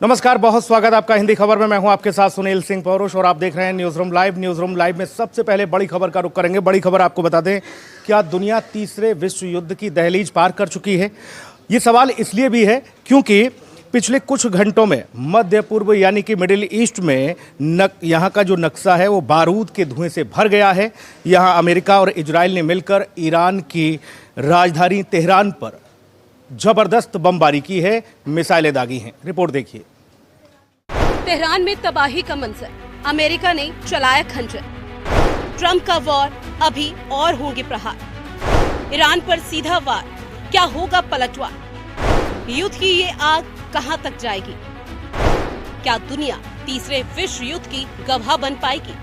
नमस्कार, बहुत स्वागत आपका हिंदी खबर में। मैं हूं आपके साथ सुनील सिंह पौरुष और आप देख रहे हैं news room live. News room live में सबसे पहले बड़ी खबर का रुख करेंगे। बड़ी खबर आपको बता दें, क्या दुनिया तीसरे विश्व युद्ध की दहलीज पार कर चुकी है? ये सवाल इसलिए भी है क्योंकि पिछले कुछ घंटों में मध्य पूर्व यानी कि मिडिल ईस्ट में यहाँ का जो नक्शा है वो बारूद के धुएं से भर गया है। यहाँ अमेरिका और इजराइल ने मिलकर ईरान की राजधानी तेहरान पर जबरदस्त बमबारी की है, मिसाइलें दागी हैं। रिपोर्ट देखिए। तेहरान में तबाही का मंजर, अमेरिका ने चलाया खंजर। ट्रंप का वॉर, अभी और होंगे प्रहार। ईरान पर सीधा वार, क्या होगा पलटवार? युद्ध की ये आग कहां तक जाएगी? क्या दुनिया तीसरे विश्व युद्ध की गवाह बन पाएगी?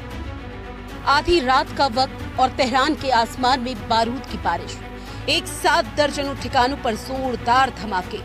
आधी रात का वक्त और तेहरान के आसमान में बारूद की बारिश। एक साथ दर्जनों ठिकानों पर जोरदार धमाके।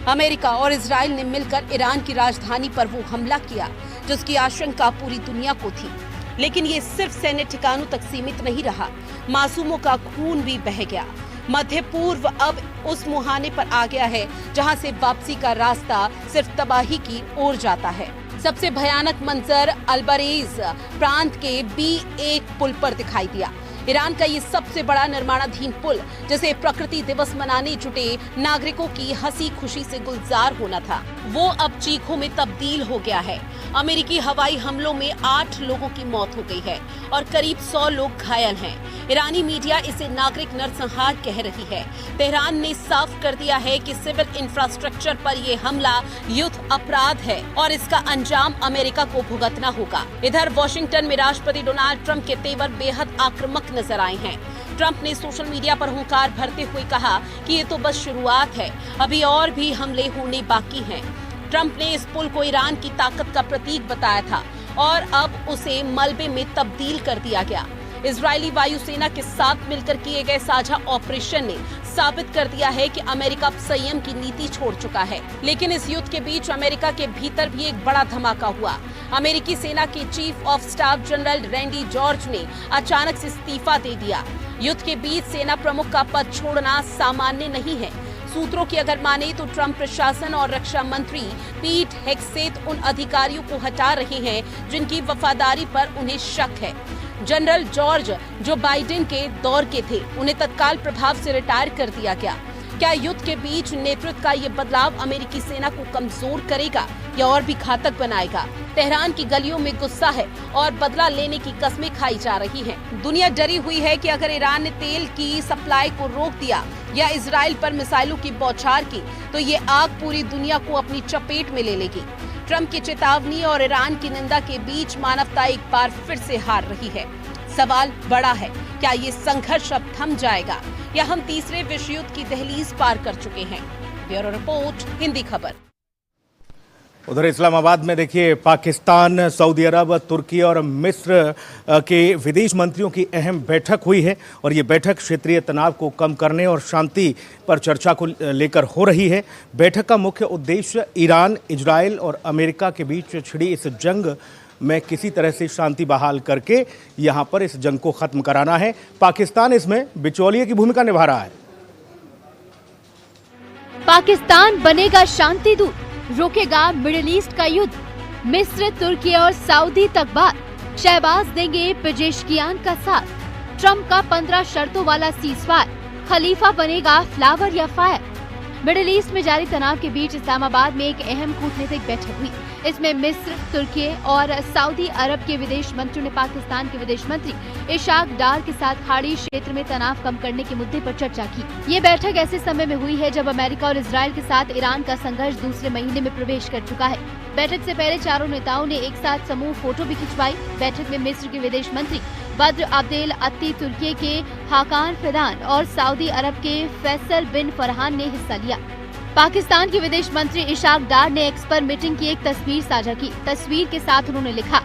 अमेरिका और इजराइल ने मिलकर ईरान की राजधानी पर वो हमला किया जिसकी आशंका पूरी दुनिया को थी। लेकिन ये सिर्फ सैन्य ठिकानों तक सीमित नहीं रहा, मासूमों का खून भी बह गया। मध्य पूर्व अब उस मुहाने पर आ गया है जहां से वापसी का रास्ता सिर्फ तबाही की ओर जाता है। सबसे भयानक मंजर अल्बरेज प्रांत के B1 पुल पर दिखाई दिया। ईरान का ये सबसे बड़ा निर्माणाधीन पुल, जिसे प्रकृति दिवस मनाने जुटे नागरिकों की हंसी खुशी से गुलजार होना था, वो अब चीखों में तब्दील हो गया है। अमेरिकी हवाई हमलों में 8 लोगों की मौत हो गई है और करीब 100 लोग घायल हैं। ईरानी मीडिया इसे नागरिक नरसंहार कह रही है। तेहरान ने साफ कर दिया है कि सिविल इंफ्रास्ट्रक्चर पर यह हमला युद्ध अपराध है और इसका अंजाम अमेरिका को भुगतना होगा। इधर वॉशिंगटन में राष्ट्रपति डोनाल्ड ट्रंप के तेवर बेहद आक्रामक नजर आए हैं। ट्रंप ने सोशल मीडिया पर हुंकार भरते हुए कहा कि ये तो बस शुरुआत है, अभी और भी हमले होने बाकी हैं। ट्रंप ने इस पुल को ईरान की ताकत का प्रतीक बताया था और अब उसे मलबे में तब्दील कर दिया गया। इजरायली वायुसेना के साथ मिलकर किए गए साझा ऑपरेशन ने साबित कर दिया है कि अमेरिका संयम की नीति छोड़ चुका है। लेकिन इस युद्ध के बीच अमेरिका के भीतर भी एक बड़ा धमाका हुआ। अमेरिकी सेना के chief of staff general Randy George ने अचानक से इस्तीफा दे दिया। युद्ध के बीच सेना प्रमुख का पद छोड़ना सामान्य नहीं है। सूत्रों की अगर माने तो ट्रंप प्रशासन और रक्षा मंत्री पीट हेग्सेथ उन अधिकारियों को हटा रहे हैं जिनकी वफादारी पर उन्हें शक है। जनरल जॉर्ज, जो बाइडेन के दौर के थे, उन्हें तत्काल प्रभाव से रिटायर कर दिया गया। क्या युद्ध के बीच नेतृत्व का ये बदलाव अमेरिकी सेना को कमजोर करेगा या और भी घातक बनाएगा? तेहरान की गलियों में गुस्सा है और बदला लेने की कस्में खाई जा रही हैं। दुनिया डरी हुई है कि अगर ईरान ने तेल की सप्लाई को रोक दिया या इजराइल पर मिसाइलों की बौछार की तो ये आग पूरी दुनिया को अपनी चपेट में ले लेगी। ट्रंप की चेतावनी और ईरान की निंदा के बीच मानवता एक बार फिर से हार रही है। सवाल बड़ा है, क्या ये संघर्ष अब थम जाएगा या हम तीसरे विश्व युद्ध की दहलीज पार कर चुके हैं? ब्यूरो रिपोर्ट, हिंदी खबर। उधर इस्लामाबाद में देखिए, पाकिस्तान, सऊदी अरब, तुर्की और मिस्र के विदेश मंत्रियों की अहम बैठक हुई है और ये बैठक क्षेत्रीय तनाव को कम करने और शांति पर चर्चा को लेकर हो रही है। बैठक का मुख्य उद्देश्य ईरान, इजराइल और अमेरिका के बीच छिड़ी इस जंग में किसी तरह से शांति बहाल करके यहाँ पर इस जंग को खत्म कराना है। पाकिस्तान इसमें बिचौलिए की भूमिका निभा रहा है। पाकिस्तान बनेगा शांति दूत, रोकेगा मिडिल ईस्ट का युद्ध। मिस्र, तुर्की और सऊदी तक बात, शहबाज देंगे पेजेशकियान का साथ। ट्रंप का 15 शर्तों वाला सीज़फायर, खलीफा बनेगा फ्लावर या फायर। मिडिल ईस्ट में जारी तनाव के बीच इस्लामाबाद में एक अहम कूटनीतिक बैठक हुई। इसमें मिस्र, तुर्की और सऊदी अरब के विदेश मंत्रियों ने पाकिस्तान के विदेश मंत्री इशाक डार के साथ खाड़ी क्षेत्र में तनाव कम करने के मुद्दे पर चर्चा की। ये बैठक ऐसे समय में हुई है जब अमेरिका और इजराइल के साथ ईरान का संघर्ष दूसरे महीने में प्रवेश कर चुका है। बैठक से पहले चारों नेताओं ने एक साथ समूह फोटो भी खिंचवाई। बैठक में मिस्र के विदेश मंत्री बद्र अब्देल अत्ती, तुर्की के हाकान फिदान और सऊदी अरब के फैसल बिन फरहान ने हिस्सा लिया। पाकिस्तान के विदेश मंत्री इशाक डार ने एक्स पर मीटिंग की एक तस्वीर साझा की। तस्वीर के साथ उन्होंने लिखा,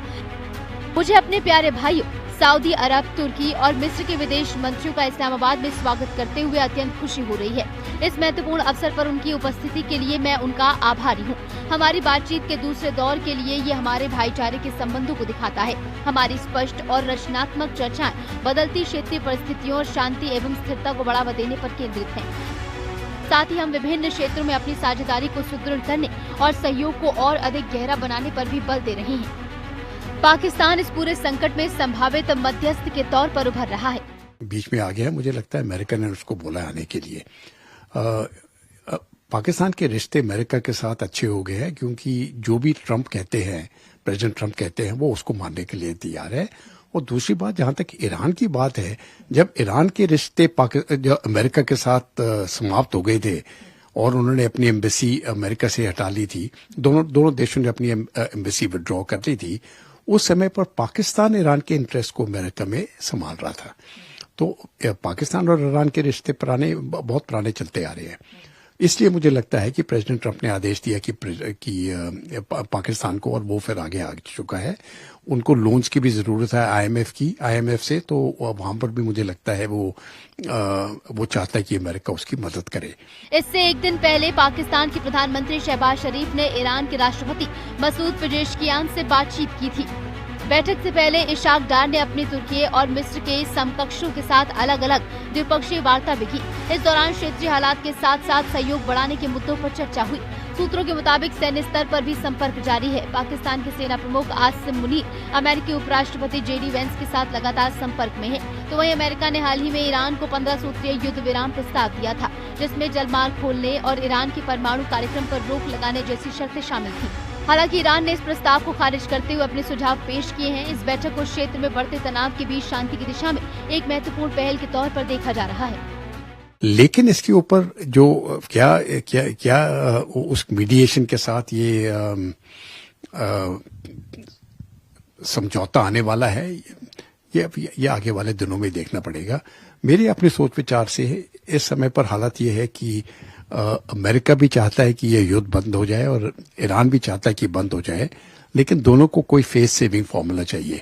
मुझे अपने प्यारे भाइयों सऊदी अरब, तुर्की और मिस्र के विदेश मंत्रियों का इस्लामाबाद में स्वागत करते हुए अत्यंत खुशी हो रही है। इस महत्वपूर्ण अवसर पर उनकी उपस्थिति के लिए मैं उनका आभारी हूँ। हमारी बातचीत के दूसरे दौर के लिए ये हमारे भाईचारे के संबंधों को दिखाता है। हमारी स्पष्ट और रचनात्मक चर्चाएं बदलती क्षेत्रीय परिस्थितियों और शांति एवं स्थिरता को बढ़ावा देने पर केंद्रित हैं। साथ ही हम विभिन्न क्षेत्रों में अपनी साझेदारी को सुदृढ़ करने और सहयोग को और अधिक गहरा बनाने पर भी बल दे रहे हैं। पाकिस्तान इस पूरे संकट में संभावित मध्यस्थ के तौर पर उभर रहा है। बीच में आ गया, मुझे लगता है अमेरिका ने उसको बोला आने के लिए। पाकिस्तान के रिश्ते अमेरिका के साथ अच्छे हो गए हैं, क्योंकि जो भी ट्रंप कहते हैं, प्रेसिडेंट ट्रंप कहते हैं, वो उसको मानने के लिए तैयार है। और दूसरी बात, जहां तक ईरान की बात है, जब ईरान के रिश्ते जो अमेरिका के साथ समाप्त हो गए थे और उन्होंने अपनी एम्बेसी अमेरिका से हटा ली थी, दोनों देशों ने अपनी एम्बेसी विड्रॉ कर ली थी, उस समय पर पाकिस्तान ईरान के इंटरेस्ट को अमेरिका में संभाल रहा था। तो पाकिस्तान और ईरान के रिश्ते बहुत पुराने चलते आ रहे हैं। इसलिए मुझे लगता है कि प्रेसिडेंट ट्रंप ने आदेश दिया कि पाकिस्तान को, और वो फिर आगे आ चुका है, उनको लोन्स की भी जरूरत है आईएमएफ से, तो वहां पर भी मुझे लगता है वो चाहता है कि अमेरिका उसकी मदद करे। इससे एक दिन पहले पाकिस्तान के प्रधानमंत्री शहबाज शरीफ ने ईरान के राष्ट्रपति मसूद पेजेशकियान से बातचीत की थी। बैठक से पहले इशाक डार ने अपनी तुर्की और मिस्र के समकक्षों के साथ अलग अलग द्विपक्षीय वार्ता भी की। इस दौरान क्षेत्रीय हालात के साथ साथ सहयोग बढ़ाने के मुद्दों पर चर्चा हुई। सूत्रों के मुताबिक सैन्य स्तर पर भी संपर्क जारी है। पाकिस्तान के सेना प्रमुख आसिम मुनीर अमेरिकी उपराष्ट्रपति जेडी वेंस के साथ लगातार संपर्क में है। तो वहीं अमेरिका ने हाल ही में ईरान को 15 सूत्रीय युद्ध विराम प्रस्ताव दिया था, जिसमें जलमार्ग खोलने और ईरान के परमाणु कार्यक्रम पर रोक लगाने जैसी शर्तें शामिल थी। हालांकि ईरान ने इस प्रस्ताव को खारिज करते हुए अपने सुझाव पेश किए हैं। इस बैठक को क्षेत्र में बढ़ते तनाव के बीच शांति की दिशा में एक महत्वपूर्ण पहल के तौर पर देखा जा रहा है। लेकिन इसके ऊपर जो क्या उस मीडिएशन के साथ ये समझौता आने वाला है, ये आगे वाले दिनों में देखना पड़ेगा। मेरी अपनी सोच विचार से इस समय पर हालत ये है कि अमेरिका भी चाहता है कि ये युद्ध बंद हो जाए और ईरान भी चाहता है कि बंद हो जाए, लेकिन दोनों को कोई फेस सेविंग फॉर्मूला चाहिए।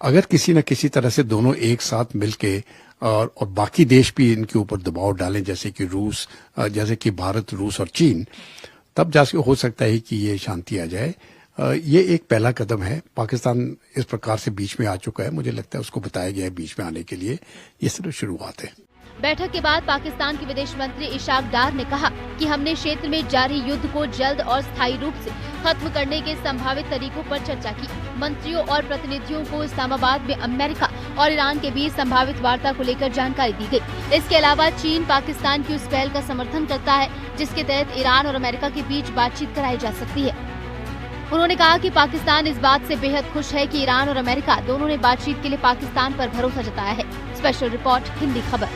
अगर किसी न किसी तरह से दोनों एक साथ मिलके और बाकी देश भी इनके ऊपर दबाव डालें, जैसे कि भारत, रूस और चीन, तब जाके हो सकता है कि ये शांति आ जाए। ये एक पहला कदम है। पाकिस्तान इस प्रकार से बीच में आ चुका है, मुझे लगता है उसको बताया गया है बीच में आने के लिए। ये सिर्फ शुरुआत है। बैठक के बाद पाकिस्तान के विदेश मंत्री इशाक डार ने कहा कि हमने क्षेत्र में जारी युद्ध को जल्द और स्थायी रूप से खत्म करने के संभावित तरीकों पर चर्चा की। मंत्रियों और प्रतिनिधियों को इस्लामाबाद में अमेरिका और ईरान के बीच संभावित वार्ता को लेकर जानकारी दी गई। इसके अलावा चीन पाकिस्तान की उस पहल का समर्थन करता है जिसके तहत ईरान और अमेरिका के बीच बातचीत कराई जा सकती है। उन्होंने कहा कि पाकिस्तान इस बात से बेहद खुश है कि ईरान और अमेरिका दोनों ने बातचीत के लिए पाकिस्तान पर भरोसा जताया है। स्पेशल रिपोर्ट, हिंदी खबर।